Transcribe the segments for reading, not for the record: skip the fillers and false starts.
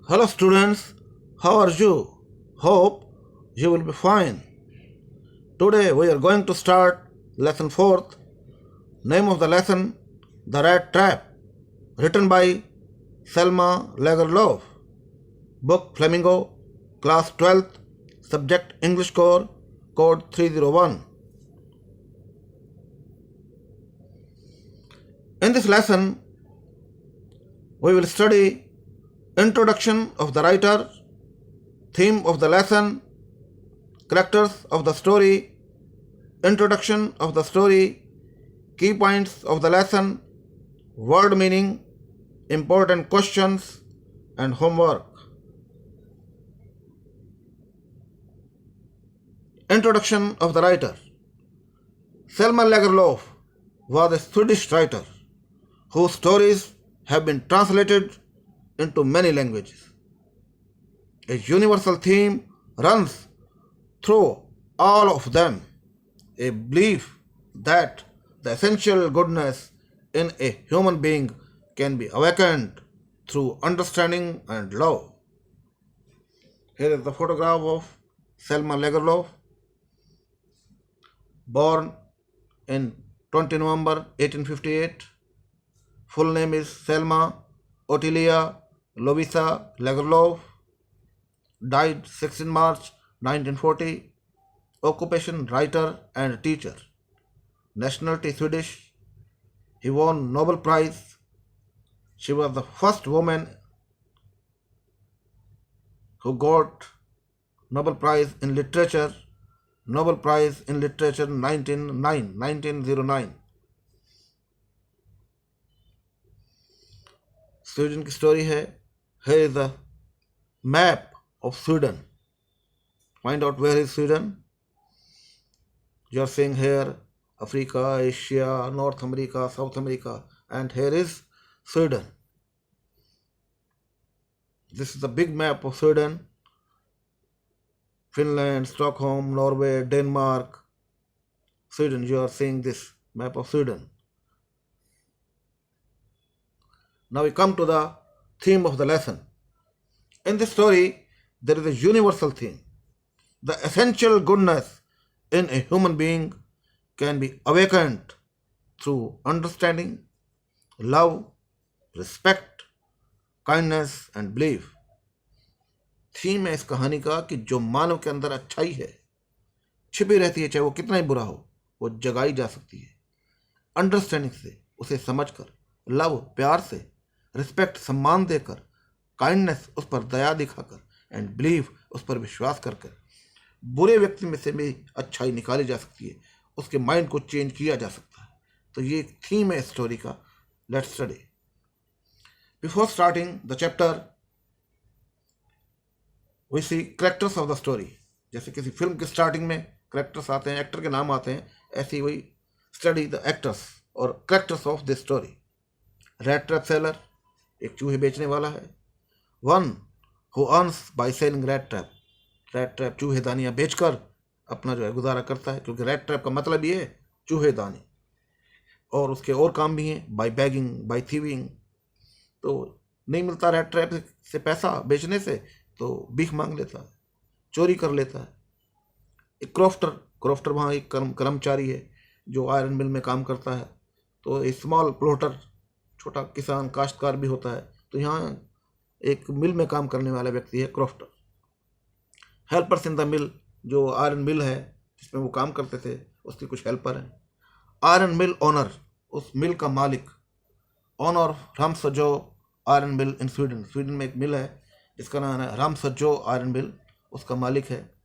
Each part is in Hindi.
Hello students, how are you? Hope you will be fine. Today we are going to start lesson 4th. Name of the lesson The Rat Trap, written by Selma Lagerlof. Book Flamingo, class 12th, subject English core, code 301. In this lesson we will study introduction of the writer, theme of the lesson, characters of the story, introduction of the story, key points of the lesson, word meaning, important questions, and homework. Introduction of the writer. Selma Lagerlof was a Swedish writer whose stories have been translated into many languages. A universal theme runs through all of them, a belief that the essential goodness in a human being can be awakened through understanding and love. Here is the photograph of Selma Lagerlof, born in 20 November 1858. Full name is Selma Ottilia Lovisa Lagerlof. Died 16 March 1940. Occupation writer and teacher. Nationality Swedish. He won Nobel Prize. She was the first woman who got Nobel Prize in Literature. Nobel Prize in Literature 1909. Sweden की स्टोरी है. Here is the map of Sweden. Find out where is Sweden. You are seeing here Africa, Asia, North America, South America, and here is Sweden. This is the big map of Sweden. Finland, Stockholm, Norway, Denmark, Sweden. You are seeing this map of Sweden. Now we come to the theme of the lesson. In this story, there is a universal theme. The essential goodness in a human being can be awakened through understanding, love, respect, kindness and belief. Theme है इस कहानी का कि जो मानव के अंदर अच्छाई है, छिपी रहती है, चाहे वो कितना ही बुरा हो, वो जगाई जा सकती है अंडरस्टैंडिंग से, उसे समझकर, लव प्यार से, रिस्पेक्ट सम्मान देकर, काइंडनेस उस पर दया दिखाकर, एंड बिलीव उस पर विश्वास कर कर बुरे व्यक्ति में से भी अच्छाई निकाली जा सकती है, उसके माइंड को चेंज किया जा सकता है. तो ये थीम है स्टोरी का. Let's study. Before starting the chapter we see characters of the story. जैसे किसी फिल्म के स्टार्टिंग में करेक्टर्स आते हैं, एक्टर के नाम आते हैं, ऐसे ही वही स्टडी द एक्टर्स और characters of this story. Rat trap seller, एक चूहे बेचने वाला है. One who earns by selling rat trap. Rat trap चूहेदानियाँ बेचकर अपना जो है गुजारा करता है, क्योंकि रैट ट्रैप का मतलब ये है चूहेदानी. और उसके और काम भी हैं, बाय बैगिंग, बाय थीविंग. तो नहीं मिलता रैट ट्रैप से पैसा बेचने से, तो भीख मांग लेता है, चोरी कर लेता है. एक क्रॉफ्टर वहाँ एक कर्मचारी है जो आयरन मिल में काम करता है. तो एक स्मॉल प्लॉटर, छोटा किसान काश्तकार भी होता है. तो यहाँ एक मिल में काम करने वाला व्यक्ति है crofter. Helpers in the mill, जो आयरन मिल है जिसमें वो काम करते थे, उसके कुछ हेल्पर हैं. आयरन मिल ओनर, उस मिल का मालिक. Owner Ramsjo iron mill in Sweden. Sweden में एक मिल है जिसका नाम है रामसजो आयरन मिल, उसका मालिक है.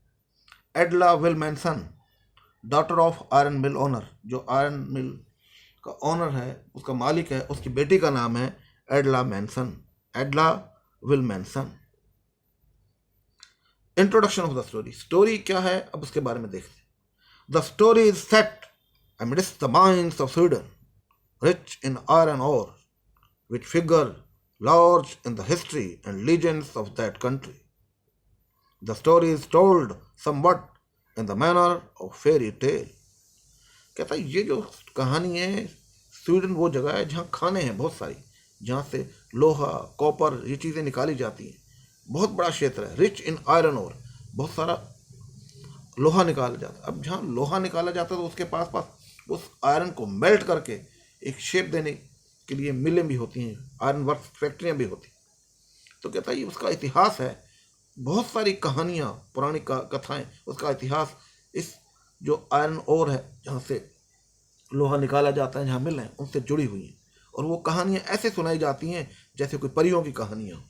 Edla Willmansson, daughter of iron mill owner, जो आयरन मिल का ओनर है, उसका मालिक है, उसकी बेटी का नाम है Edla Mansson, Edla Willmansson. Introduction of the story. Story क्या है, अब उसके बारे में देखते हैं. The story is set amidst the mines of Sweden, rich in iron ore, which figure large in the history and legends of that country. The story is told somewhat in the manner of fairy tale. कहता है ये जो कहानी है, स्वीडन वो जगह है जहाँ खाने हैं बहुत सारी, जहाँ से लोहा, कॉपर, ये चीज़ें निकाली जाती हैं. बहुत बड़ा क्षेत्र है, रिच इन आयरन ओर, बहुत सारा लोहा निकाला जाता है। अब जहाँ लोहा निकाला जाता है तो उसके पास पास उस आयरन को मेल्ट करके एक शेप देने के लिए मिलें भी होती हैं, आयरन वर्क फैक्ट्रियाँ भी होती हैं। तो कहता है ये उसका इतिहास है, बहुत सारी कहानियाँ, पौराणिक कथाएं, उसका इतिहास इस जो आयरन ओर है जहाँ से लोहा निकाला जाता है, जहाँ मिल रहे हैं, उनसे जुड़ी हुई हैं। और वो कहानियाँ ऐसे सुनाई जाती हैं जैसे कोई परियों की कहानियाँ।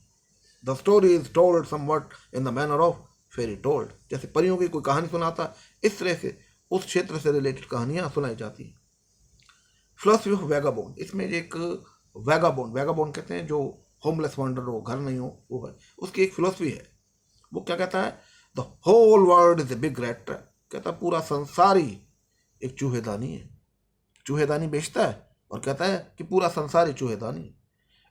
The story is told somewhat in the manner of fairy told, जैसे परियों की कोई कहानी सुनाता, इस तरह से उस क्षेत्र से रिलेटेड कहानियाँ सुनाई जाती हैं। फिलोसफी ऑफ वैगाबोंड, इसमें एक वैगाबोंड कहते हैं जो होमलेस वांडर हो, घर नहीं हो, वो है, उसकी एक फिलोसफी है। वो क्या कहता है, the whole world is a big rat trap, कहता है पूरा संसार ही एक चूहेदानी है। चूहेदानी बेचता है और कहता है कि पूरा संसार ही चूहेदानी है।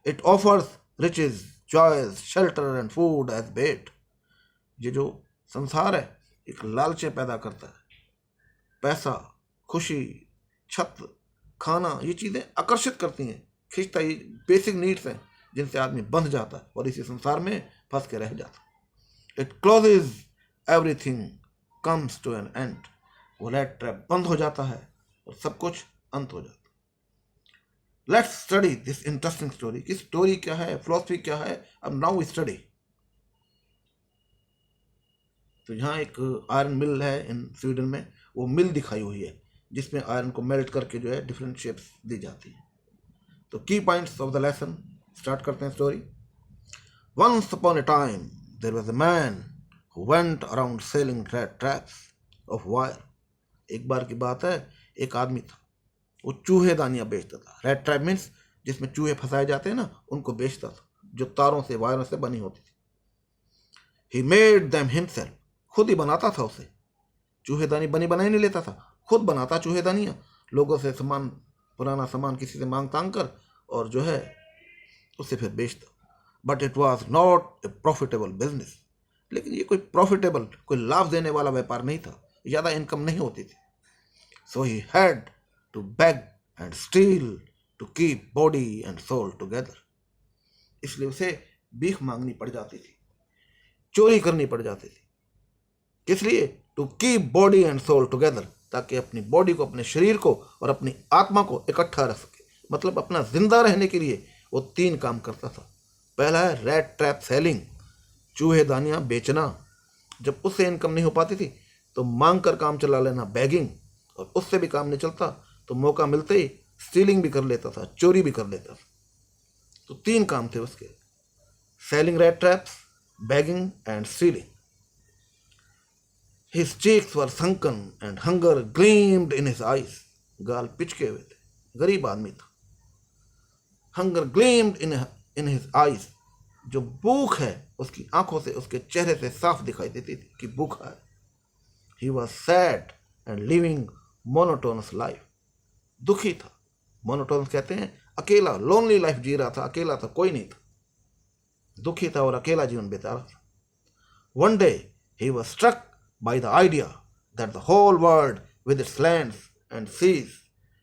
It offers riches, joys, shelter and food as bait, ये जो संसार है एक लालचे पैदा करता है, पैसा, खुशी, छत, खाना, ये चीज़ें आकर्षित करती हैं, खींचता, ये बेसिक नीड्स हैं जिनसे आदमी बंध जाता है और इसी संसार में फंस के रह जाता है। It closes everything comes to an end, वो रैट ट्रैप बंद हो जाता है और सब कुछ अंत हो जाता है। Let's study this interesting story, कि स्टोरी क्या है, फिलोसफी क्या है, अब नाउ स्टडी। तो यहाँ एक आयरन मिल है इन स्वीडन में, वो मिल दिखाई हुई है जिसमें आयरन को मेल्ट करके जो है डिफरेंट शेप्स दी जाती है। तो key points of the lesson, start करते हैं story. Once upon a time there was a man who went around selling traps of wire. एक बार की बात है, एक आदमी था, वो चूहेदानियाँ बेचता था। रेड ट्रैप मीन्स जिसमें चूहे फंसाए जाते हैं ना, उनको बेचता था, जो तारों से, वायरों से बनी होती थी। ही मेड देम हिमसेल्फ, खुद ही बनाता था उसे। चूहेदानी बनी बनाई नहीं लेता था, खुद बनाता चूहेदानियाँ, लोगों से सामान, पुराना सामान किसी से मांग तांग कर, और जो है उसे फिर बेचता। But it was not a profitable business, लेकिन ये कोई प्रॉफिटेबल, कोई लाभ देने वाला व्यापार नहीं था, ज़्यादा इनकम नहीं होती थी। So he had to beg and steal to keep body and soul together, इसलिए उसे भीख मांगनी पड़ जाती थी, चोरी करनी पड़ जाती थी। किस लिए? To keep body and soul together, ताकि अपनी बॉडी को, अपने शरीर को और अपनी आत्मा को इकट्ठा रख सके। मतलब अपना जिंदा रहने के लिए वो 3 काम करता था। पहला है रैट ट्रैप सेलिंग, चूहेदानियाँ बेचना। जब उससे इनकम नहीं हो पाती थी तो मांग कर काम चला लेना, बैगिंग, और उससे भी काम नहीं चलता तो मौका मिलते ही स्टीलिंग भी कर लेता था, चोरी भी कर लेता था। तो 3 काम थे उसके, selling rat traps, begging and stealing. His cheeks were sunken and hunger gleamed in his eyes. गाल पिचके हुए थे, गरीब आदमी था। Hunger gleamed in his eyes, जो भूख है उसकी आंखों से, उसके चेहरे से साफ दिखाई देती थी कि भूखा है। He was sad and living monotonous life. दुखी था, मोनोटोनस कहते हैं अकेला, लोनली लाइफ जी रहा था, अकेला था, कोई नहीं था, दुखी था और अकेला जीवन बिता रहा था। One day he was struck by the idea that the whole world with its lands and seas,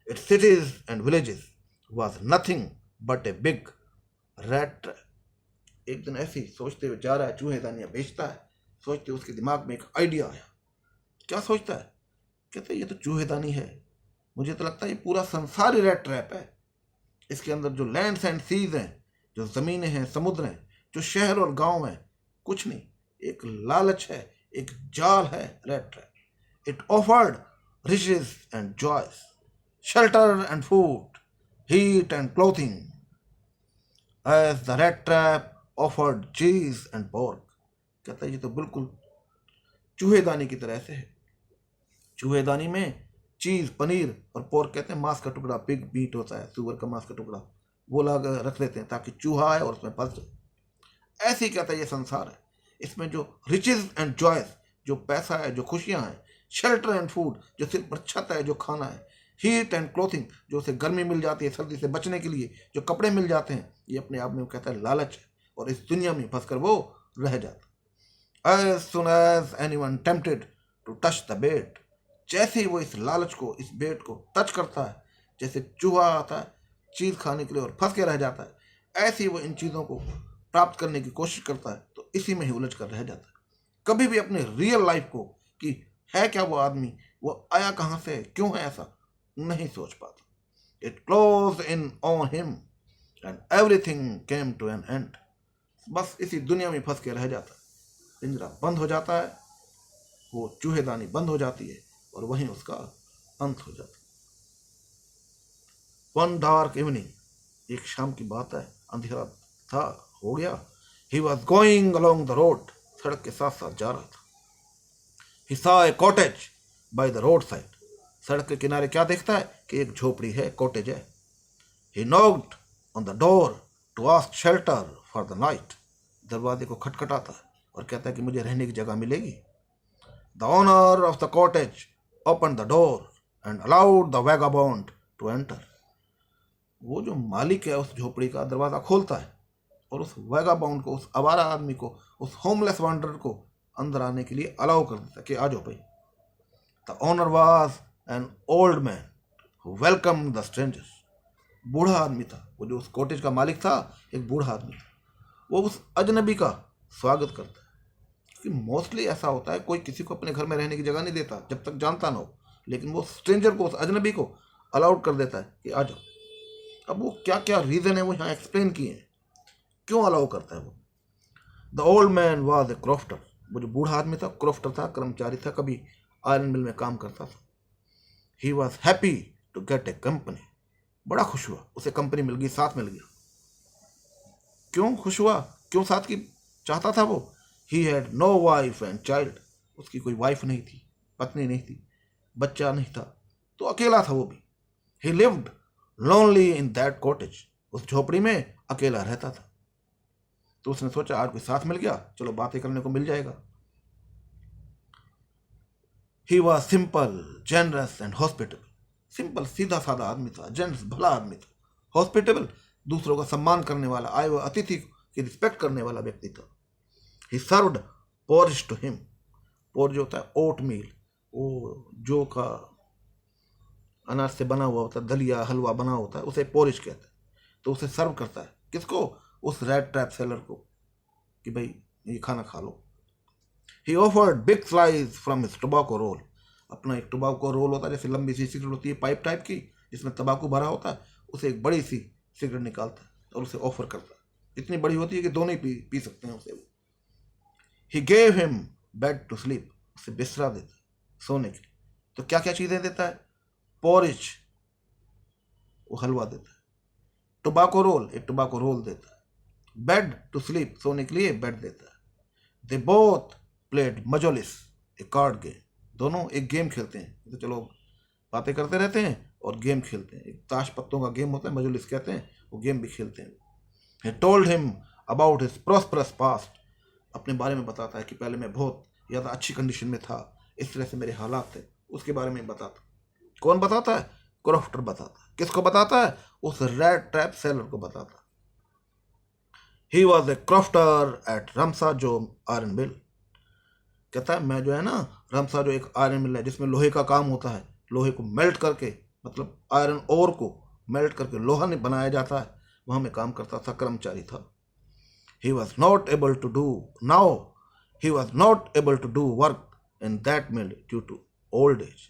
its cities and villages was nothing but a big rat trap. एक दिन ऐसे ही सोचते हुए जा रहा है, चूहेदानियाँ बेचता है, सोचते उसके दिमाग में एक आइडिया आया। क्या सोचता है? कहते ये तो चूहेदानी है, मुझे तो लगता है ये पूरा संसार ही रेड ट्रैप है। इसके अंदर जो लैंड्स एंड सीज हैं, जो ज़मीनें हैं, समुद्र हैं, जो शहर और गांव हैं, कुछ नहीं, एक लालच है, एक जाल है red trap. It offered riches and joys, shelter and food, heat and clothing, as the rat trap offered cheese and pork. कहता है ये तो बिल्कुल चूहेदानी की तरह से है। चूहेदानी में चीज़, पनीर और पोर्क कहते हैं मांस का टुकड़ा, पिग मीट होता है, सुअर का मांस का टुकड़ा, वो ला रख देते हैं ताकि चूहा है और उसमें फंस जाए। ऐसे ही कहता है ये संसार है, इसमें जो रिचेज एंड जॉयज, जो पैसा है, जो खुशियाँ हैं, शेल्टर एंड फूड, जो सिर्फ पर छत है, जो खाना है, हीट एंड क्लोथिंग, जो उसे गर्मी मिल जाती है, सर्दी से बचने के लिए जो कपड़े मिल जाते हैं, ये अपने आप में वो कहता है लालच है, और इस दुनिया में फंस कर वो रह जाता। As soon as anyone tempted to touch the bait, जैसे ही वो इस लालच को, इस बेट को टच करता है, जैसे चूहा आता है चीज़ खाने के लिए और फंस के रह जाता है, ऐसे ही वो इन चीज़ों को प्राप्त करने की कोशिश करता है, तो इसी में ही उलझ कर रह जाता है। कभी भी अपने रियल लाइफ को कि है क्या वो आदमी, वो आया कहाँ से, क्यों है ऐसा, नहीं सोच पाता। It close in on him and everything came to an end. बस इसी दुनिया में फंस के रह जाता है। पिंजरा बंद हो जाता है, वो चूहेदानी बंद हो जाती है और वहीं उसका अंत हो जाता है। वन डार्क इवनिंग, एक शाम की बात है, अंधेरा था, हो गया। He was going along the road, सड़क के साथ साथ जा रहा था। He saw a cottage by the road side, सड़क के किनारे क्या देखता है कि एक झोपड़ी है, कॉटेज है। He knocked on the door to ask shelter for the night, दरवाजे को खटखटाता है और कहता है कि मुझे रहने की जगह मिलेगी। The owner of the cottage open the door and allowed the vagabond to enter. वो जो मालिक है उस झोपड़ी का, दरवाजा खोलता है और उस वैगाबाउंड को, उस आवारा आदमी को, उस होमलेस वांडरर को अंदर आने के लिए अलाउ कर देता है कि आ जाओ भाई। The owner was an old man who welcome the strangers, बूढ़ा आदमी था वो, जो उस कॉटेज का मालिक था एक बूढ़ा आदमी था। वो उस अजनबी का स्वागत करता है, क्योंकि मोस्टली ऐसा होता है कोई किसी को अपने घर में रहने की जगह नहीं देता जब तक जानता ना हो, लेकिन वो स्ट्रेंजर को, उस अजनबी को अलाउड कर देता है कि आ जाओ। अब वो क्या क्या रीज़न है वो यहाँ एक्सप्लेन किए हैं, क्यों अलाउ करता है वो। The old man was a crofter, वो जो बूढ़ा आदमी था क्रॉफ्टर था, कर्मचारी था, कभी आयरन मिल में काम करता था। He was happy to get a company, बड़ा खुश हुआ, उसे कंपनी मिल गई, साथ मिल गया। क्यों खुश हुआ, क्यों साथ की चाहता था वो। He had no wife and child, उसकी कोई वाइफ नहीं थी, पत्नी नहीं थी, बच्चा नहीं था, तो अकेला था वो भी। ही lived lonely in that cottage, उस झोपड़ी में अकेला रहता था। तो उसने सोचा आज कोई साथ मिल गया, चलो बातें करने को मिल जाएगा। He was simple, generous and hospitable, simple सीधा साधा आदमी था, जेनरस भला आदमी था, हॉस्पिटेबल दूसरों का सम्मान करने वाला, आए हुए अतिथि की रिस्पेक्ट करने वाला व्यक्ति था। ही सर्व्ड पोरिश टू हिम, पोर जो होता है ओट मील, वो जो का अनाज से बना हुआ होता है, दलिया हलवा बना होता है, उसे पोरिश कहते हैं। तो उसे सर्व करता है, किसको, उस रेड ट्रैप सेलर को, कि भाई ये खाना खा लो। He offered big slice from his tobacco roll, अपना एक टोबैको रोल होता है, जैसे लंबी सी सिगरेट होती है पाइप टाइप की, जिसमें तंबाकू भरा होता है, उसे एक बड़ी सी सिगरेट निकालता है और उसे ऑफर करता है। इतनी बड़ी होती है कि दोनों ही पी सकते हैं उसे। He gave him bed to sleep, उसे बिस्तरा देता है सोने के लिए। तो क्या क्या चीज़ें देता है, पोरिज वो हलवा देता है, टोबैको रोल एक टोबैको रोल देता है, बेड टू स्लीप सोने के लिए बेड देता है। They both played mjolis, a card game, दोनों एक गेम खेलते हैं। तो चलो बातें करते रहते हैं और गेम खेलते हैं, एक ताश पत्तों का गेम होता है, मजोलिस कहते हैं, वो गेम भी खेलते हैं। He told him about his prosperous past, अपने बारे में बताता है कि पहले मैं बहुत ज़्यादा अच्छी कंडीशन में था, इस तरह से मेरे हालात थे, उसके बारे में बताता। कौन बताता है, क्रॉफ्टर बताता है। किसको बताता है, उस रेड ट्रैप सेलर को बताता है। He was a crofter at Ramsjo जो आयरन मिल, कहता है मैं जो है ना, रमसा जो एक आयरन मिल है जिसमें लोहे का काम होता है, लोहे को मेल्ट करके, मतलब आयरन ओर को मेल्ट करके लोहा नहीं बनाया जाता है, वहाँ में काम करता था, कर्मचारी था। He was not able to do now. He was not able to do work in that mill due to old age.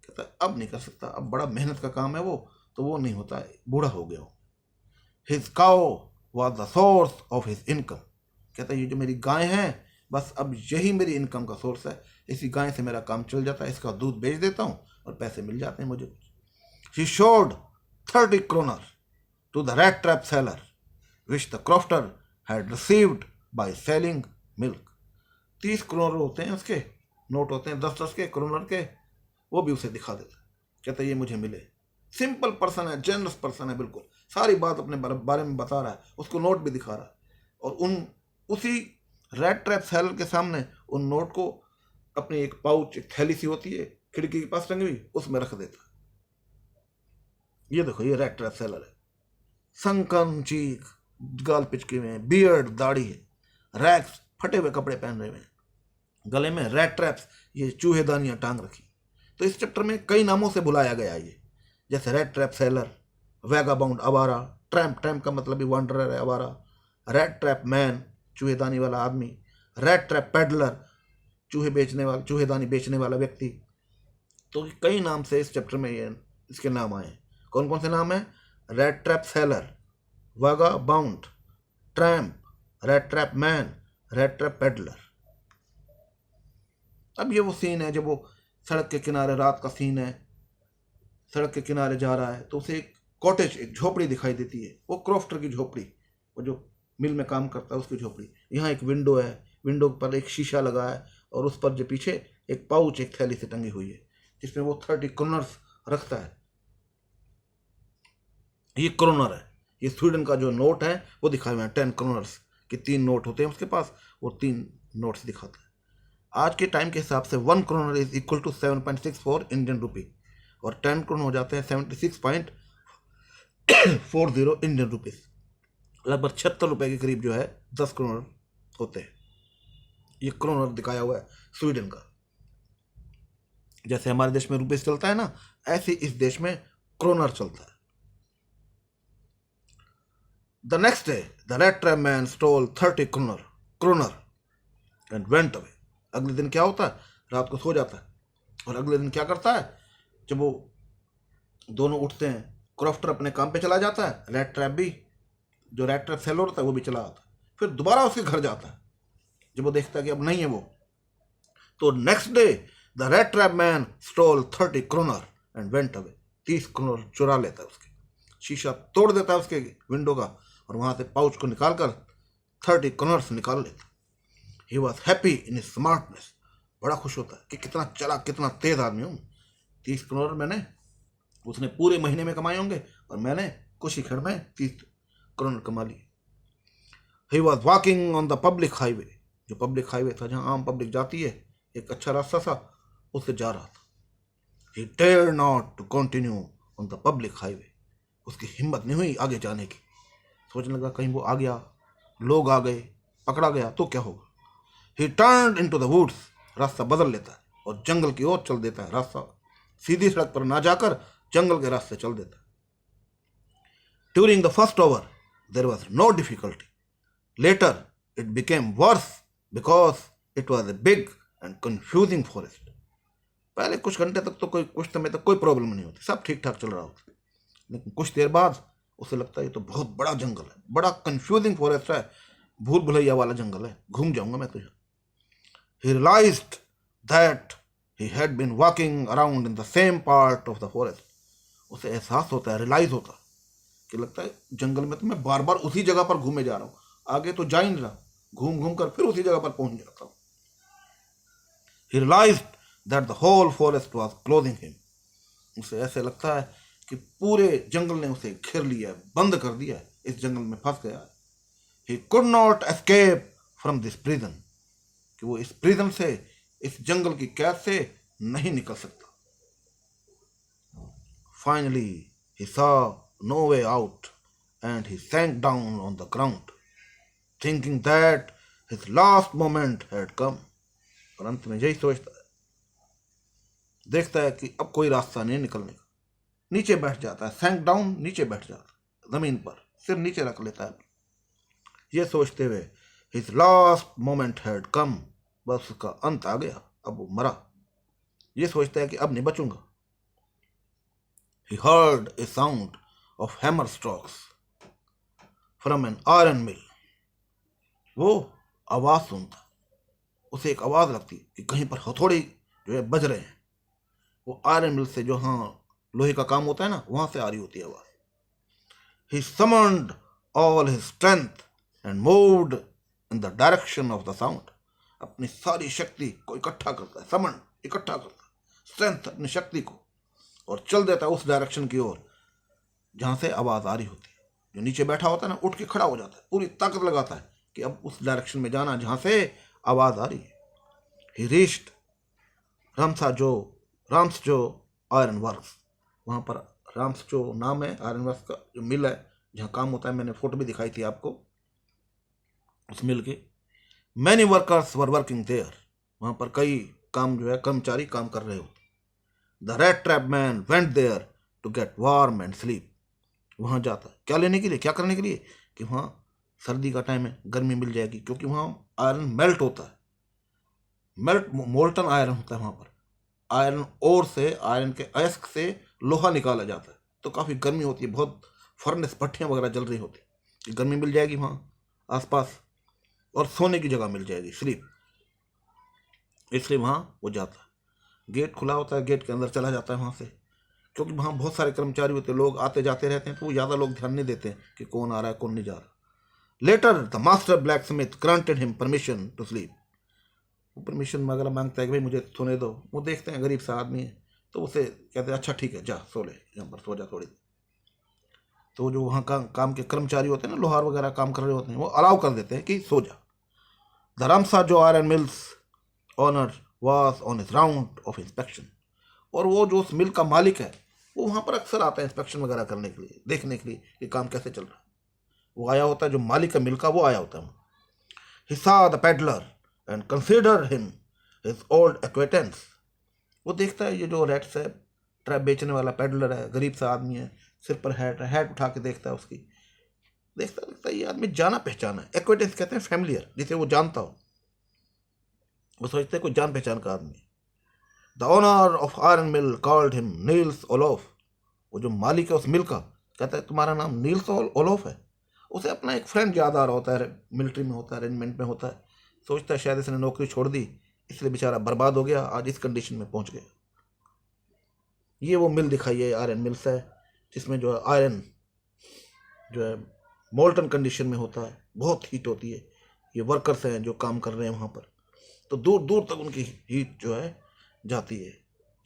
कहता है अब नहीं कर सकता, अब बड़ा मेहनत का काम है वो, तो वो नहीं होता है, बूढ़ा हो गया हो। His cow was the source of his income. कहता है ये जो मेरी गाय है, बस अब यही मेरी इनकम का सोर्स है, इसी गाय से मेरा काम चल जाता है, इसका दूध बेच देता हूँ और पैसे मिल जाते हैं मुझे। He showed 30 kroner to the rat trap seller, which the crofter had received by selling milk. 30 kroner होते हैं उसके नोट, होते हैं 10-10 के क्रोनर के, वो भी उसे दिखा देता है। कहता है ये मुझे मिले। सिंपल पर्सन है, जेनरस पर्सन है, बिल्कुल सारी बात अपने बारे में बता रहा है, उसको नोट भी दिखा रहा है, और उसी रेड ट्रैप सेलर के सामने उन नोट को अपनी एक पाउच, एक थैली सी होती है खिड़की के पास टंगी हुई, उसमें रख देता है। ये देखो ये रेड ट्रैप सेलर है, संकन चीख, गाल पिचके हुए हैं, बियर्ड दाढ़ी है, रैक्स फटे हुए कपड़े पहन रहे हैं, गले में रेड ट्रैप्स, ये चूहेदानियां टांग रखी। तो इस चैप्टर में कई नामों से बुलाया गया है ये, जैसे रेड ट्रैप सेलर, वैगाबाउंड आवारा, ट्रैम्प, ट्रैम्प का मतलब भी वांडरर है, आवारा, रेड ट्रैप मैन, चूहेदानी वाला आदमी, रेड ट्रैप पेडलर, चूहेदानी बेचने वाला व्यक्ति। तो कई नाम से इस चैप्टर में ये इसके नाम आए। कौन कौन से नाम है? Red trap seller, vagabond, tramp, rat trap man, rat trap peddler. अब ये वो सीन है जब वो सड़क के किनारे, रात का सीन है, सड़क के किनारे जा रहा है तो उसे एक कॉटेज, एक झोपड़ी दिखाई देती है। वो क्रॉफ्टर की झोपड़ी, वो जो मिल में काम करता है उसकी झोपड़ी। यहाँ एक विंडो है, विंडो पर एक शीशा लगा है और उस पर जो पीछे एक पाउच, एक थैली से टंगी हुई है जिसमें वो 30 क्रोनर्स रखता है। ये क्रोनर है, ये स्वीडन का जो नोट है वो दिखाए हुए हैं। 10 क्रोनर्स के 3 नोट होते हैं उसके पास, वो 3 नोट्स दिखाता है। आज के टाइम के हिसाब से 1 kroner is equal to 7.64 Indian rupee और 10 क्रोनर हो जाते हैं 76.40 इंडियन रुपीज। लगभग 76 रुपए के करीब जो है 10 क्रोनर होते हैं। ये क्रोनर दिखाया हुआ है स्वीडन का। जैसे हमारे देश में रुपीस चलता है ना, ऐसे इस देश में क्रोनर चलता है। The next day the red trap man stole 30 kroner and went away. अगले दिन क्या होता है? रात को सो जाता है और अगले दिन क्या करता है? जब वो दोनों उठते हैं, क्रॉफ्टर अपने काम पे चला जाता है, रेड ट्रैप भी, जो रेड ट्रैप सेलर होता है वो भी चला आता है। फिर दोबारा उसके घर जाता है जब वो देखता है कि अब नहीं है वो। तो next day the red trap man stole 30 kroner and went away. 30 kroner चुरा लेता है, उसके शीशा तोड़ देता है उसके विंडो का और वहां से पाउच को निकालकर 30 क्रोनर्स निकाल लेता। ही was happy in his smartness. बड़ा खुश होता है कि कितना चला, कितना तेज आदमी हूँ। 30 क्रोनर मैंने, उसने पूरे महीने में कमाए होंगे और मैंने कुछ ही क्षण में 30 क्रोनर कमा लिए। He was walking on the public highway. जो पब्लिक हाईवे था जहाँ आम पब्लिक जाती है, एक अच्छा रास्ता था, उससे जा रहा था। He dare not to continue on the public highway. उसकी हिम्मत नहीं हुई आगे जाने की। सोचने लगा कहीं वो आ गया, लोग आ गए, पकड़ा गया तो क्या होगा। He turned into the woods. रास्ता बदल लेता है और जंगल की ओर चल देता है। रास्ता सीधी सड़क पर ना जाकर जंगल के रास्ते चल देता है। During the first hour there was no difficulty, later it became worse because it was a big and confusing forest. पहले कुछ घंटे तक तो कुछ समय तक कोई प्रॉब्लम नहीं होती, सब ठीक ठाक चल रहा होता, लेकिन कुछ देर बाद उसे लगता है ये तो बहुत बड़ा जंगल है, बड़ा कंफ्यूजिंग फॉरेस्ट है, भूल भुलैया वाला जंगल है, घूम जाऊंगा मैं तो यहाँ। He realized that he had been walking around in the same part of the forest. उसे एहसास होता है, रियलाइज होता है कि लगता है जंगल में तो मैं बार बार उसी जगह पर घूमे जा रहा हूँ, आगे तो जा ही नहीं रहा, घूम घूम कर फिर उसी जगह पर पहुंच जाता हूँ। He realized that the whole forest was closing him. उसे ऐसे लगता है कि पूरे जंगल ने उसे घेर लिया है, बंद कर दिया है, इस जंगल में फंस गया है। He could not escape from this prison. कि वो इस प्रिजन से, इस जंगल की कैद से नहीं निकल सकता। Finally he saw no way out and he sank down on the ground thinking that his last moment had come. और अंत में यही सोचता है, देखता है कि अब कोई रास्ता नहीं निकलने का, नीचे बैठ जाता है। सैंक डाउन, नीचे बैठ जाता है, जमीन पर सिर नीचे रख लेता है, ये सोचते हुए His last moment had come. बस उसका अंत आ गया, अब वो मरा, ये सोचता है कि अब नहीं बचूंगा। He heard a sound of hammer strokes from an iron mill. वो आवाज सुनता, उसे एक आवाज लगती कि कहीं पर हथौड़ी जो है बज रहे हैं। वो आयरन मिल से, जो हाँ लोहे का काम होता है ना, वहां से आ रही होती है आवाज। He summoned all his strength and moved in the direction of the sound. अपनी सारी शक्ति को इकट्ठा करता है, समन इकट्ठा करता है, स्ट्रेंथ अपनी शक्ति को, और चल देता है उस डायरेक्शन की ओर जहां से आवाज आ रही होती है। जो नीचे बैठा होता है ना, उठ के खड़ा हो जाता है, पूरी ताकत लगाता है कि अब उस डायरेक्शन में जाना जहां से आवाज आ रही है। He reached Ramsjo iron works. वहां पर राम्सजो नाम है आयरन वर्क्स का, जो मिल है जहाँ काम होता है। मैंने फोटो भी दिखाई थी आपको उस मिल के। Many workers were working there. वहां पर कई काम जो है कर्मचारी काम कर रहे होते। The red trap man went there to get warm and sleep. वहां जाता है क्या लेने के लिए, क्या करने के लिए, कि वहां सर्दी का टाइम है, गर्मी मिल जाएगी, क्योंकि वहाँ आयरन मेल्ट होता है, मोल्टन आयरन होता है वहाँ पर। आयरन ओर से, आयरन के अयस्क से लोहा निकाला जाता है, तो काफ़ी गर्मी होती है, बहुत फर्नेस भट्टियाँ वगैरह जल रही होती है। गर्मी मिल जाएगी वहाँ आसपास, और सोने की जगह मिल जाएगी, स्लीप, इसलिए वहाँ वो जाता है। गेट खुला होता है, गेट के अंदर चला जाता है वहाँ से, क्योंकि वहाँ बहुत सारे कर्मचारी होते हैं, लोग आते जाते रहते हैं, तो वो ज़्यादा लोग ध्यान नहीं देते हैं कि कौन आ रहा है कौन नहीं जा रहा। Later the master black smith granted him permission to sleep. वो परमिशन वगैरह मांगता है कि भाई मुझे सोने दो। वो देखते हैं गरीब सा आदमी है, तो उसे कहते हैं अच्छा ठीक है, जा सो ले, यहाँ पर सो जा थोड़ी देर। तो जो वहाँ काम के कर्मचारी होते हैं ना, लोहार वगैरह काम कर रहे होते हैं, वो अलाउ कर देते हैं कि सो जा। The Ramsjo iron mills owner was on his round of inspection. और वो जो उस मिल का मालिक है, वो वहाँ पर अक्सर आता है इंस्पेक्शन वगैरह करने के लिए, देखने के लिए कि काम कैसे चल रहा है। वो आया होता है, जो मालिक है मिल का, वो आया होता है। He saw the peddler and considered him his old acquaintance. वो देखता है ये जो रेट्स है, ट्रैप बेचने वाला पेडलर है, गरीब सा आदमी है, सिर पर हैट उठा के देखता है उसकी, देखता है ये आदमी जाना पहचाना है। एक्वेंटेंस कहते हैं फैमिलियर, जिसे वो जानता हो, वो सोचते हैं कोई जान पहचान का आदमी। The owner of iron mill called him Niels Olaf. वो जो मालिक है उस मिल का कहता है तुम्हारा नाम नील्स ओलोफ है। उसे अपना एक फ्रेंड याद आ रहा होता है, मिलिट्री में होता है, अरेंजमेंट में होता है, सोचता है शायद इसने नौकरी छोड़ दी, इसलिए बेचारा बर्बाद हो गया, आज इस कंडीशन में पहुंच गया। ये वो मिल दिखाई है, आयरन मिल्स है, जिसमें जो है आयरन जो है मोल्टन कंडीशन में होता है, बहुत हीट होती है। ये वर्कर्स हैं जो काम कर रहे हैं वहाँ पर, तो दूर दूर तक उनकी हीट जो है जाती है,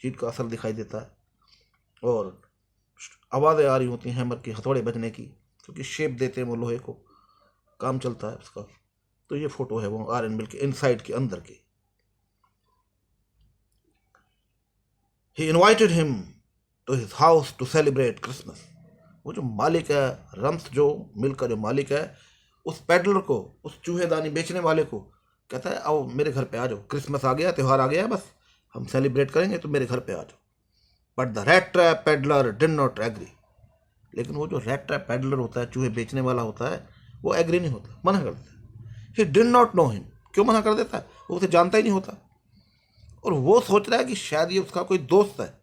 हीट का असर दिखाई देता है, और आवाज़ें आ रही होती हैं हैमर की, हथौड़े बजने की, क्योंकि शेप देते हैं वो लोहे को, काम चलता है उसका। तो ये फोटो है वो आयरन मिल के इनसाइड के अंदर की। He invited him to his house to celebrate Christmas. वो जो मालिक है, रम्स जो मिल का जो मालिक है, उस पेडलर को, उस चूहेदानी बेचने वाले को कहता है आओ मेरे घर पे आ जाओ, क्रिसमस आ गया, त्यौहार आ गया है, बस हम सेलिब्रेट करेंगे, तो मेरे घर पे आ जाओ। But the rat trap peddler did not agree. लेकिन वो जो रेट ट्रैप पेडलर होता है, चूहे बेचने वाला होता है, वो एग्री नहीं होता, मना कर देता है। He did not know him. क्यों मना कर देता है? वो उसे जानता ही नहीं होता, और वो सोच रहा है कि शायद ये उसका कोई दोस्त है,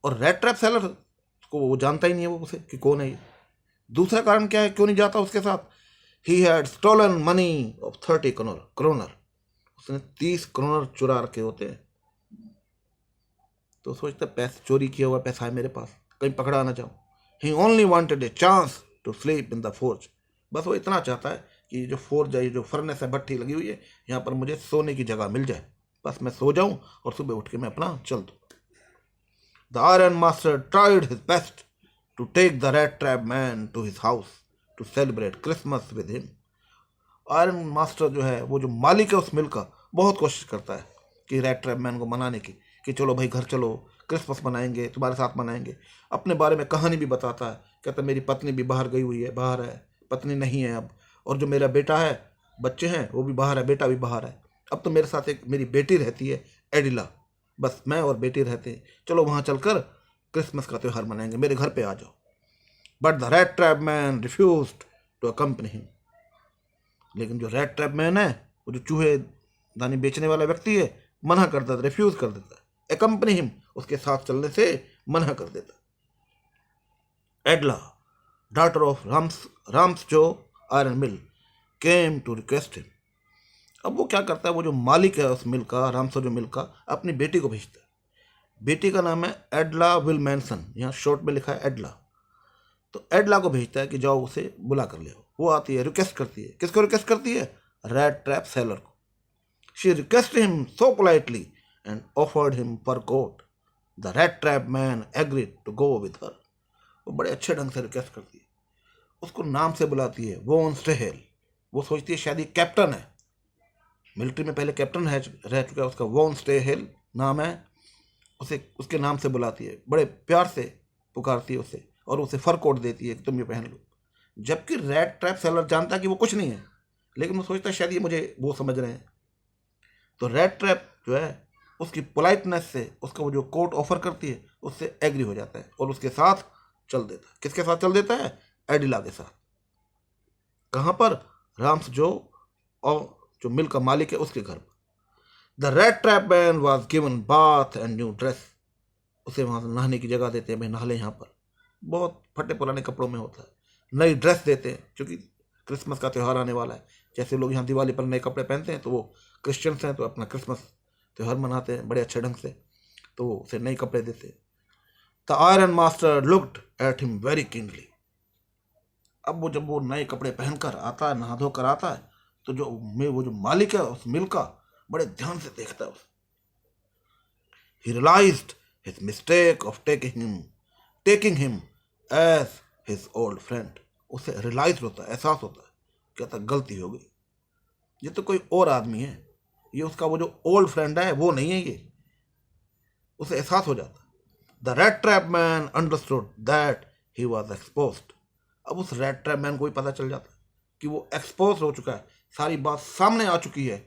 और रेट ट्रैप सेलर को वो जानता ही नहीं है वो उसे कि कौन है ये। दूसरा कारण क्या है, क्यों नहीं जाता उसके साथ? He had stolen money of 30 kroner. उसने 30 क्रोनर चुरा रखे होते हैं, तो सोचता पैसे चोरी किया हुआ पैसा है मेरे पास, कहीं पकड़ा ना जाऊं। He only wanted a chance to sleep in the forge. बस वो इतना चाहता है कि जो फोर्ज है, जो फर्नेस है, भट्टी लगी हुई है, यहाँ पर मुझे सोने की जगह मिल जाए, बस मैं सो जाऊं और सुबह उठ के मैं अपना चल दूं। The iron master tried his best to take the red trap man to his house to celebrate Christmas with him. Iron master जो है, वो जो मालिक है उस मिल का, बहुत कोशिश करता है कि रेड ट्रैप मैन को मनाने की, कि चलो भाई घर चलो, क्रिसमस मनाएंगे, तुम्हारे साथ मनाएंगे। अपने बारे में कहानी भी बताता है, कहता मेरी पत्नी भी बाहर गई हुई है, बाहर है, पत्नी नहीं है अब, और जो मेरा बेटा है, बच्चे हैं, वो भी बाहर है, बेटा भी बाहर है। अब तो मेरे साथ एक मेरी बेटी रहती है एडिला, बस मैं और बेटी रहते हैं, चलो वहाँ चलकर क्रिसमस का त्यौहार मनाएंगे, मेरे घर पे आ जाओ। But the red trap man refused to accompany him. लेकिन जो रेड ट्रैप मैन है, वो जो चूहे दानी बेचने वाला व्यक्ति है, मना कर देता, रिफ्यूज कर देता है। अकम्पनी हिम, उसके साथ चलने से मना कर देता। एडला daughter of Ramsjo iron mill came to request him. अब वो क्या करता है, वो जो मालिक है उस मिल का, रामसो जो मिल का, अपनी बेटी को भेजता है। बेटी का नाम है एडला विल मैनसन, यहाँ शॉर्ट में लिखा है एडला। तो एडला को भेजता है कि जाओ उसे बुला कर ले। वो आती है, रिक्वेस्ट करती है। किसको रिक्वेस्ट करती है? रेड ट्रैप सेलर को। She request him so politely and offered him fur coat. The red trap man agreed to go with her. वो बड़े अच्छे ढंग से रिक्वेस्ट करती है, उसको नाम से बुलाती है, वॉन स्टेहेल। वो सोचती है शायद ये कैप्टन है, मिलिट्री में पहले कैप्टन रह चुका है, उसका वॉन स्टेहेल नाम है। उसे उसके नाम से बुलाती है, बड़े प्यार से पुकारती है उसे, और उसे फर कोट देती है कि तुम ये पहन लो। जबकि रेड ट्रैप सेलर जानता है कि वो कुछ नहीं है, लेकिन वो सोचता है शायद ये मुझे वो समझ रहे हैं। तो रेड ट्रैप जो है, उसकी पोलाइटनेस से उसका वो जो कोट ऑफर करती है, उससे एग्री हो जाता है और उसके साथ चल देता है। किसके साथ चल देता है? एडिला के साथ। कहाँ पर? राम्स जो मिल का मालिक है उसके घर पर। The red trap man was given bath and new dress. उसे वहाँ नहाने की जगह देते हैं, भाई नहा ले यहाँ पर। बहुत फटे पुराने कपड़ों में होता है, नई ड्रेस देते हैं क्योंकि क्रिसमस का त्यौहार आने वाला है। जैसे लोग यहाँ दिवाली पर नए कपड़े पहनते हैं, तो वो क्रिश्चियंस हैं तो अपना क्रिसमस त्यौहार मनाते हैं बड़े अच्छे ढंग से, तो वो उसे नए कपड़े देते हैं। The iron master looked at him very keenly. अब जब वो नए कपड़े पहनकर आता है, नहा धोकर आता है, तो वो जो मालिक है उस मिल का बड़े ध्यान से देखता है। He realized his mistake of taking him as his old friend. उसे रियलाइज होता है, एहसास होता है, कहता गलती हो गई, ये तो कोई और आदमी है, ये उसका वो जो ओल्ड फ्रेंड है वो नहीं है ये। उसे एहसास हो जाता है। The red trap man understood that he was exposed. अब उस रेड ट्रैप मैन को भी पता चल जाता है कि वो एक्सपोज हो चुका है, सारी बात सामने आ चुकी है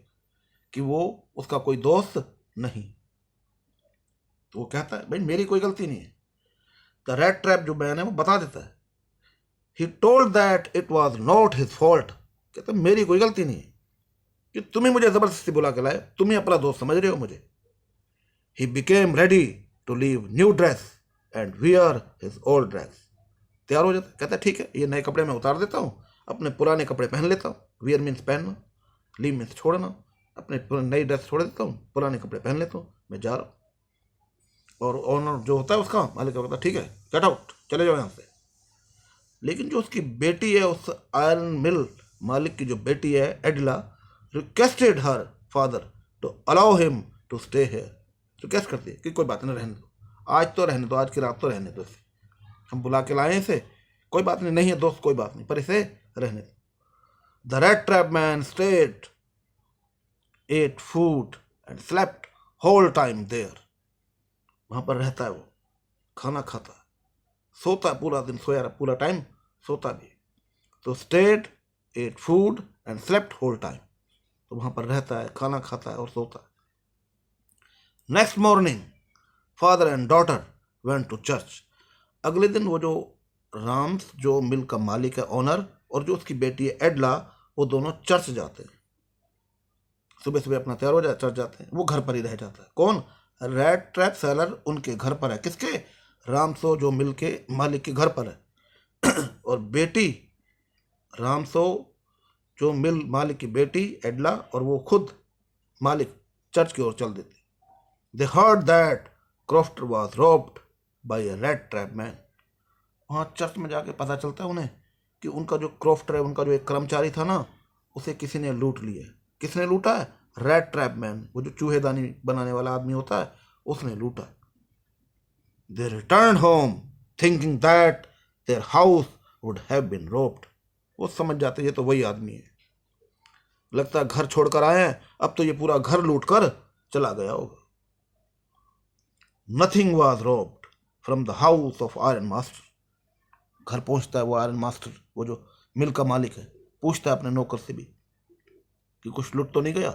कि वो उसका कोई दोस्त नहीं। तो वो कहता है भाई मेरी कोई गलती नहीं है। द रेड ट्रैप जो मैन है वो बता देता है, he told that it was not his fault. कहता है मेरी कोई गलती नहीं है कि तुम ही मुझे जबरदस्ती बुला के लाए, तुम ही अपना दोस्त समझ रहे हो मुझे। He became ready to leave new dress and wear his old dress. तैयार हो जाता है, कहता है ठीक है ये नए कपड़े मैं उतार देता हूँ, अपने पुराने कपड़े पहन लेता हूँ। वियर मीन्स पहनना, लीव मीन्स छोड़ना। अपने नई ड्रेस छोड़ देता हूँ, पुराने कपड़े पहन लेता हूँ, मैं जा रहा हूँ। और ओनर जो होता है उसका मालिक कहता है ठीक है गेट आउट, चले जाओ यहाँ से। लेकिन जो उसकी बेटी है, उस आयरन मिल मालिक की जो बेटी है Edla, requested her father to allow him to stay here. Request करती है कि कोई बात नहीं, रहने दो, आज तो रहने दो, आज की रात तो रहने दो, इसे हम बुला के लाए इसे, कोई बात नहीं है दोस्त, कोई बात नहीं, पर इसे रहने दो। The red trap man stayed, ate food and slept whole time there. वहाँ पर रहता है वो, खाना खाता है, सोता है पूरा दिन, सोया पूरा टाइम, सोता भी। तो stayed, ate food and slept whole time. तो वहाँ पर रहता है, खाना खाता है और सोता है। Next morning father and daughter went to church. अगले दिन वो जो राम्स जो मिल का मालिक है, ओनर, और जो उसकी बेटी है एडला, वो दोनों चर्च जाते हैं। सुबह सुबह अपना तैयार हो जाए, चर्च जाते हैं। वो घर पर ही रह जाता है। कौन? रेड ट्रैप सेलर उनके घर पर है। किसके? रामसो जो मिल के मालिक के घर पर है। और बेटी रामसो जो मिल मालिक की बेटी एडला, और वो खुद मालिक चर्च की ओर चल देती। They heard that crofter was robbed by a red trap man. वहाँ चर्च में जाके पता चलता है उन्हें कि उनका जो क्रॉफ्टर है, उनका जो एक कर्मचारी था ना, उसे किसी ने लूट लिया। किसने लूटा है? रेड ट्रैप मैन, वो जो चूहेदानी बनाने वाला आदमी होता है, उसने लूटा। They return home thinking that their house would have been robbed. वो समझ जाते ये तो वही आदमी है, लगता है घर छोड़कर आए हैं, अब तो ये पूरा घर लूट कर चला गया होगा। Nothing was robed from the house of iron master. घर पहुंचता है वो आयरन मास्टर, वो जो मिल का मालिक है, पूछता है अपने नौकर से भी कि कुछ लूट तो नहीं गया।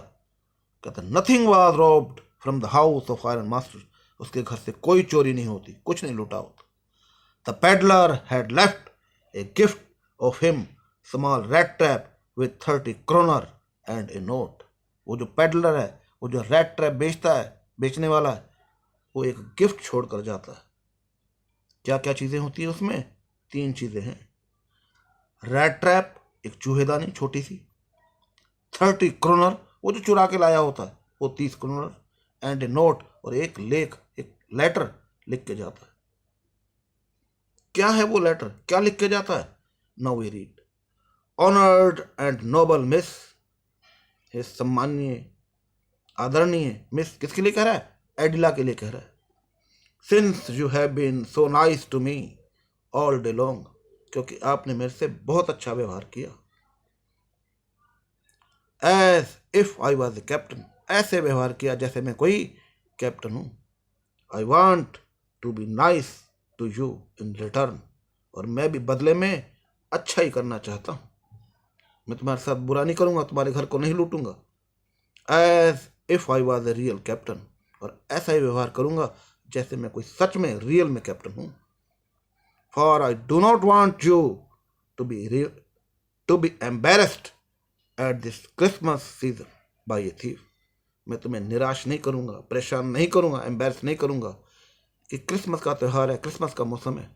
कहता है nothing was robed from the house of iron master. उसके घर से कोई चोरी नहीं होती, कुछ नहीं लूटा होता। The peddler had left a gift of him small red trap with 30 kroner and A note. वो जो पेडलर है, वो जो रेड ट्रैप बेचता है, बेचने वाला है, वो एक गिफ्ट छोड़कर जाता है। क्या क्या चीजें होती है उसमें? 3 चीजें हैं। रेड ट्रैप, एक चूहेदानी छोटी सी, 30 kroner, वो जो चुरा के लाया होता है वो 30 kroner, एंड ए नोट, और एक लेटर लिख के जाता है। क्या है वो लेटर? क्या लिख के जाता है? Now we read. Honoured and noble miss, ये सम्माननीय आदरणीय मिस, किसके लिए कह रहा है? एडिला के लिए कह रहा है। Since you have been so nice to me all day long, क्योंकि आपने मेरे से बहुत अच्छा व्यवहार किया। As if I was a captain, ऐसे व्यवहार किया जैसे मैं कोई कैप्टन हूं। I want to be nice to you in return, और मैं भी बदले में अच्छा ही करना चाहता हूं। मैं तुम्हारे साथ बुरा नहीं करूंगा, तुम्हारे घर को नहीं लूटूंगा। As if I was a real captain, और ऐसा ही व्यवहार करूंगा जैसे मैं कोई सच में रियल में कैप्टन हूं। For I do not want you to be embarrassed at this Christmas season by a thief. मैं तुम्हें निराश नहीं करूंगा, परेशान नहीं करूंगा, एम्बेरस नहीं करूंगा कि क्रिसमस का त्यौहार है, क्रिसमस का मौसम है,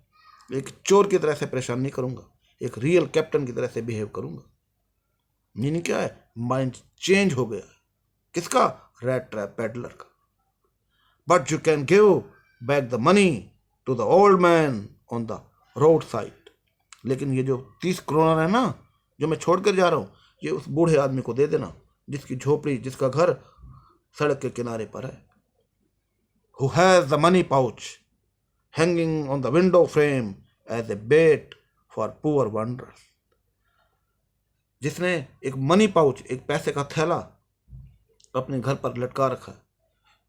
एक चोर की तरह से परेशान नहीं करूंगा, एक रियल कैप्टन की तरह से बिहेव करूंगा। मीनिंग क्या है? माइंड चेंज हो गया। किसका? रेड ट्रैप पेडलर का। But you can give back the money to the old man on the road side. लेकिन ये जो 30 करोड़ है ना, जो मैं छोड़ कर जा रहा हूँ, ये उस बूढ़े आदमी को दे देना जिसकी झोपड़ी, जिसका घर सड़क के किनारे पर है। Who has the money pouch hanging on the window frame as a bait for poor wanderers। जिसने एक मनी पाउच, एक पैसे का थैला अपने घर पर लटका रखा है,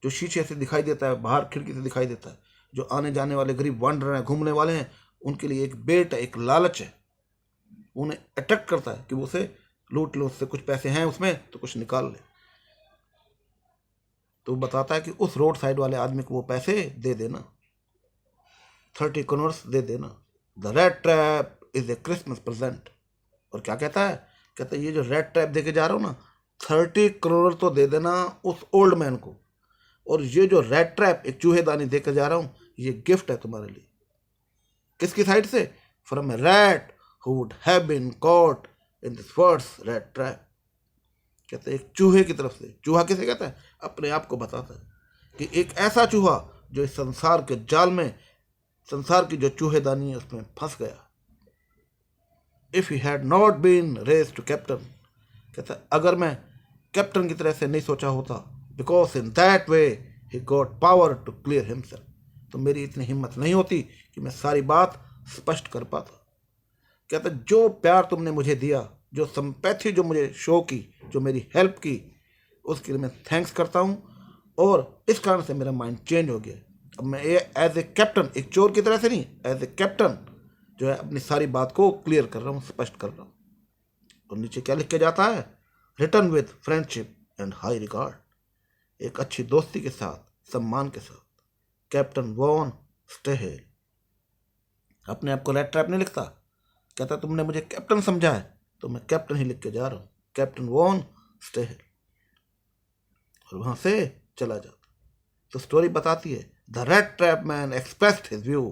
जो शीशे से दिखाई देता है, बाहर खिड़की से दिखाई देता है, जो आने जाने वाले गरीब वांडरर हैं, घूमने वाले हैं, उनके लिए एक बेट है, एक लालच है, उन्हें अट्रैक्ट करता है कि वो उसे लूट लो, उससे कुछ पैसे हैं उसमें तो कुछ निकाल ले। तो बताता है कि उस रोड साइड वाले आदमी को वो पैसे दे देना, 30 करोड़ दे देना। The red trap is a Christmas present. और क्या कहता है? कहता है ये जो रेड ट्रैप दे के जा रहा हूँ ना, 30 करोड़ तो दे देना उस ओल्ड मैन को, और ये जो रेड ट्रैप, एक चूहेदानी दे कर जा रहा हूँ, ये गिफ्ट है तुम्हारे लिए। किसकी साइड से? From a rat who would have been caught in this first red trap. कहते हैं एक चूहे की तरफ से। चूहा किसे कहता है? अपने आप को बताता है कि एक ऐसा चूहा जो इस संसार के जाल में, संसार की जो चूहेदानी है उसमें फंस गया। If he had not been raised to captain, कहता है अगर मैं कैप्टन की तरह से नहीं सोचा होता, because in that way he got power to clear himself, तो मेरी इतनी हिम्मत नहीं होती कि मैं सारी बात स्पष्ट कर पाता। कहता है जो प्यार तुमने मुझे दिया, जो सिंपैथी जो मुझे शो की, जो मेरी हेल्प की, उसके लिए मैं थैंक्स करता हूँ, और इस कारण से मेरा माइंड चेंज हो गया। अब मैं एज ए कैप्टन, एक चोर की तरह से नहीं, एज ए कैप्टन जो है अपनी सारी बात को क्लियर कर रहा हूँ, स्पष्ट कर रहा हूँ। और नीचे क्या लिख के जाता है? Return with friendship and high regard. एक अच्छी दोस्ती के साथ, सम्मान के साथ, कैप्टन वॉन स्टेहेल। अपने आप को रेड ट्रैप नहीं लिखता, कहता तुमने मुझे कैप्टन समझा है तो मैं कैप्टन ही लिख के जा रहा हूँ, कैप्टन वॉन स्टेहेल। और वहां से चला जाता। तो स्टोरी बताती है the red trap man expressed his view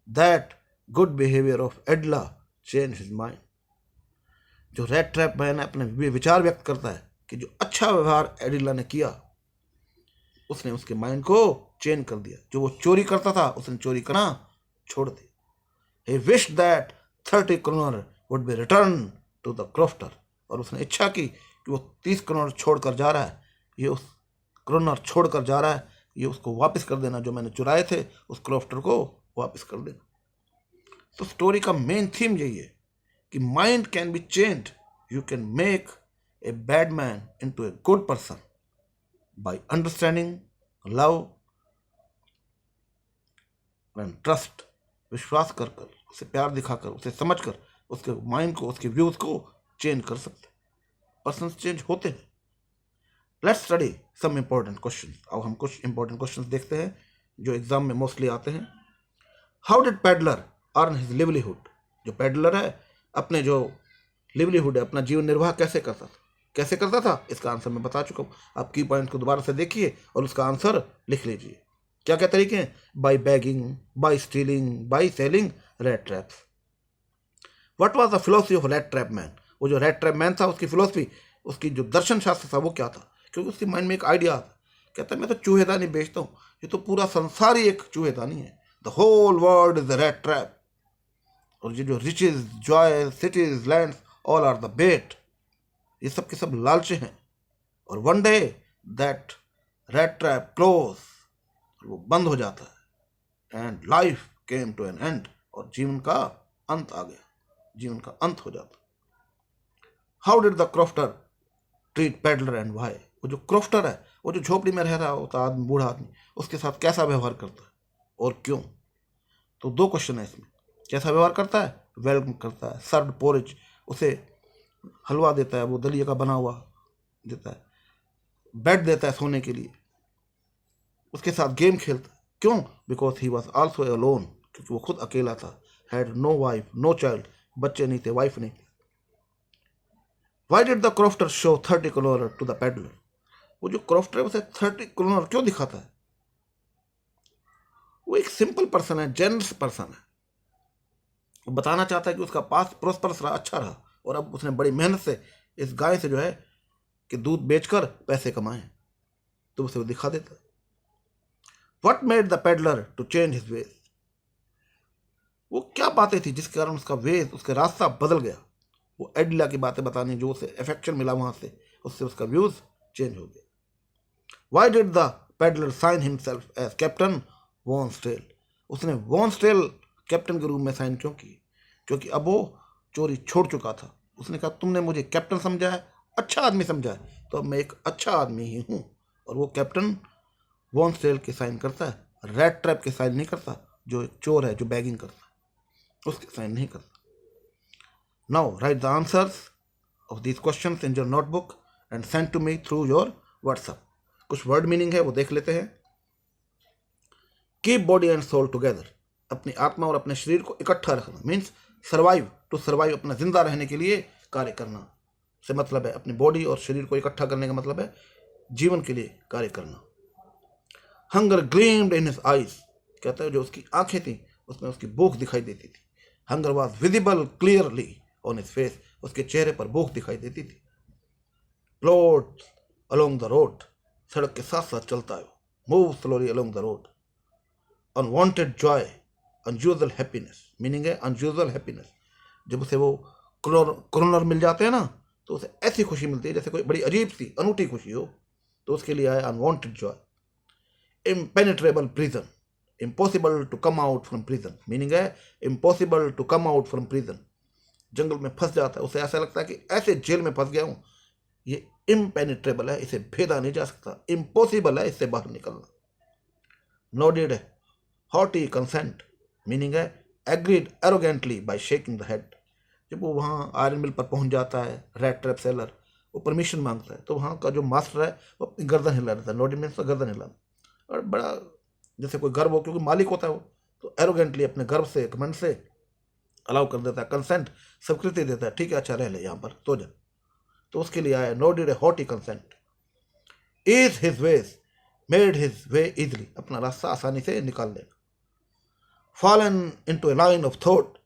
that good behaviour of एडला change his mind. जो रेड ट्रैप मैन अपने विचार व्यक्त करता है कि जो अच्छा व्यवहार एडिला ने किया, उसने उसके माइंड को चेंज कर दिया। जो वो चोरी करता था, उसने चोरी करना छोड़ दिया। He wished that 30 crore would be returned to the crofter। और उसने इच्छा की कि वो 30 करोड़ छोड़कर जा रहा है, ये उस करोड़ छोड़कर जा रहा है, ये उसको वापस कर देना, जो मैंने चुराए थे उस क्रॉफ्टर को वापस कर देना। तो स्टोरी का मेन थीम यही है कि mind can be changed. You can make a bad man into a good person by understanding, love and trust. विश्वास कर कर, उसे प्यार दिखाकर, उसे समझकर, उसके माइंड को, उसके व्यूज को चेंज कर सकते। पर्सन चेंज होते हैं। Let's study some important question. अब हम कुछ इंपॉर्टेंट क्वेश्चन देखते हैं जो एग्जाम में मोस्टली आते हैं। How did peddler earn his livelihood. जो पेडलर है अपने जो लिवलीहुड है, अपना जीवन निर्वाह कैसे करता था, कैसे करता था, इसका आंसर मैं बता चुका हूँ। आप की पॉइंट को दोबारा से देखिए और उसका आंसर लिख लीजिए। क्या क्या तरीके हैं? By begging, by stealing, by selling red traps. What was the philosophy of red trap man. वो जो रेड ट्रैप मैन था, उसकी फिलोसफी, उसकी जो दर्शन शास्त्र था वो क्या था? क्योंकि उसके माइंड में एक आइडिया था। कहता है मैं तो चूहेदानी बेचता हूँ, ये तो पूरा संसार ही एक चूहेदानी है। The whole world is the red trap. और ये जो riches, joy, cities, land, all are the bait. ये सब के सब लालचे हैं। और one day that rat trap close, वो बंद हो जाता है। And life came to an end. और जीवन का अंत आ गया, जीवन का अंत हो जाता। How did the crofter treat peddler and why. वो जो क्रॉफ्टर है, वो जो झोपड़ी में रह रहा होता आदमी, बूढ़ा आदमी, उसके साथ कैसा व्यवहार करता है और क्यों? तो दो क्वेश्चन है इसमें। कैसा व्यवहार करता है? वेलकम करता है, सर्व पोरिज, उसे हलवा देता है, वो दलिया का बना हुआ देता है, बेड देता है सोने के लिए, उसके साथ गेम खेलता है। क्यों? Because he was also alone, क्योंकि वो खुद अकेला था। Had no wife, no child, बच्चे नहीं थे, वाइफ नहीं थी। Why did the crofter show 30 crore to the peddler? वो जो क्रॉफ्टर है उसे 30 करोड़ क्यों दिखाता है? वो एक सिंपल पर्सन है, जेनरस पर्सन है। वो बताना चाहता है कि उसका पास प्रोस्परस रहा, अच्छा रहा, और अब उसने बड़ी मेहनत से इस गाय से जो है कि दूध बेचकर पैसे कमाए, तो उसे वो दिखा देता है। What made the peddler to change his ways? वो क्या बातें थी जिसके कारण उसका वेज, उसका रास्ता बदल गया? वो एडिला की बातें बतानी जो उसे अफेक्शन मिला वहां से, उससे उसका व्यूज चेंज हो गया। Why did the peddler sign himself as Captain Von Stale? उसने वॉन स्टेल कैप्टन के रूप में साइन क्यों की? क्योंकि अब वो चोरी छोड़ चुका था। उसने कहा तुमने मुझे कैप्टन समझा है, अच्छा आदमी समझा है, तो अब मैं एक अच्छा आदमी ही हूँ। और वो कैप्टन वॉन स्टेल के साइन करता है, रेड ट्रैप के साइन नहीं करता, जो एक चोर है जो बैगिंग करता है उसके साइन नहीं करता। Now write the answers of these questions in your notebook and send to me through your WhatsApp. कुछ वर्ड मीनिंग है वो देख लेते हैं। Keep body and soul together, अपनी आत्मा और अपने शरीर को इकट्ठा रखना, मीन्स सर्वाइव, टू सर्वाइव, अपना जिंदा रहने के लिए कार्य करना से मतलब है अपनी बॉडी और शरीर को इकट्ठा करने का मतलब है जीवन के लिए कार्य करना। Hunger gleamed in his eyes, कहता है जो उसकी आंखें थी उसमें उसकी भूख दिखाई देती थी। Hunger was visible clearly on his face, उसके चेहरे पर भूख दिखाई देती थी। प्लॉट अलोंग द रोड, सड़क के साथ साथ चलता है, move slowly along the road. Unwanted Joy, unusual happiness, meaning है अनयूजुअल हैप्पीनेस, जब उसे वो क्रोनर मिल जाते हैं ना तो उसे ऐसी खुशी मिलती है जैसे कोई बड़ी अजीब सी अनूठी खुशी हो, तो उसके लिए आया unwanted joy. Impenetrable prison, impossible to come out from prison, meaning है impossible to come out from prison, जंगल में फंस जाता है, उसे ऐसा लगता है कि ऐसे जेल में फंस गया हूं, ये इम्पेनिट्रेबल है, इसे भेदा नहीं जा सकता, इम्पॉसिबल है इससे बाहर निकलना। नोडेड है हॉटी कंसेंट, मीनिंग है agreed arrogantly by shaking the head, जब वो वहाँ आयरन मिल पर पहुंच जाता है, रेड ट्रैप सेलर, वो परमिशन मांगता है, तो वहाँ का जो मास्टर है वो अपनी गर्दन हिला देता है, नोडेड मीन्स गर्दन हिलाना, और बड़ा जैसे कोई गर्व हो, क्योंकि मालिक होता है वो, तो एरोगेंटली अपने गर्व से, कमेंट से अलाउ कर देता है, कंसेंट स्वीकृति देता है, ठीक है अच्छा रह ले यहाँ पर तो जा, तो उसके लिए आया nodded a haughty consent. Is his ways made his way easily, अपना रास्ता आसानी से निकाल लेना। Fallen into a line of thought,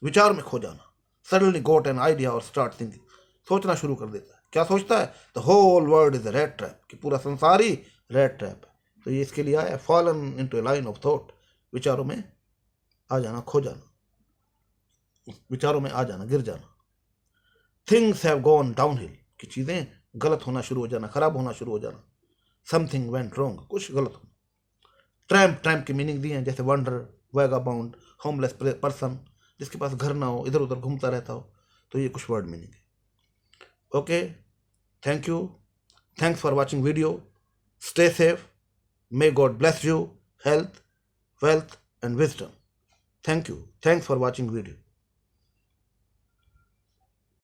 विचार में खो जाना। सडनली गॉट एन आइडिया और स्टार्ट थिंकिंग, सोचना शुरू कर देता है। क्या सोचता है? The whole world is a red trap, कि पूरा संसार ही रेड ट्रैप है, तो ये इसके लिए आया fallen into a line of thought, विचारों में आ जाना, खो जाना, विचारों में आ जाना, गिर जाना। थिंग्स हैव गॉन डाउनहिल, कि चीजें गलत होना शुरू हो जाना, खराब होना शुरू हो जाना। समथिंग वेंट रॉन्ग, कुछ गलत हो। ट्रैम्प, ट्रैम्प की मीनिंग दी है, जैसे वंडर, वैगाबाउंड, होमलेस पर्सन, जिसके पास घर ना हो, इधर उधर घूमता रहता हो, तो ये कुछ वर्ड मीनिंग है। Okay, thank you, thanks for watching video, stay safe, may God bless you, health, wealth and wisdom. Thank you. Thanks for watching video.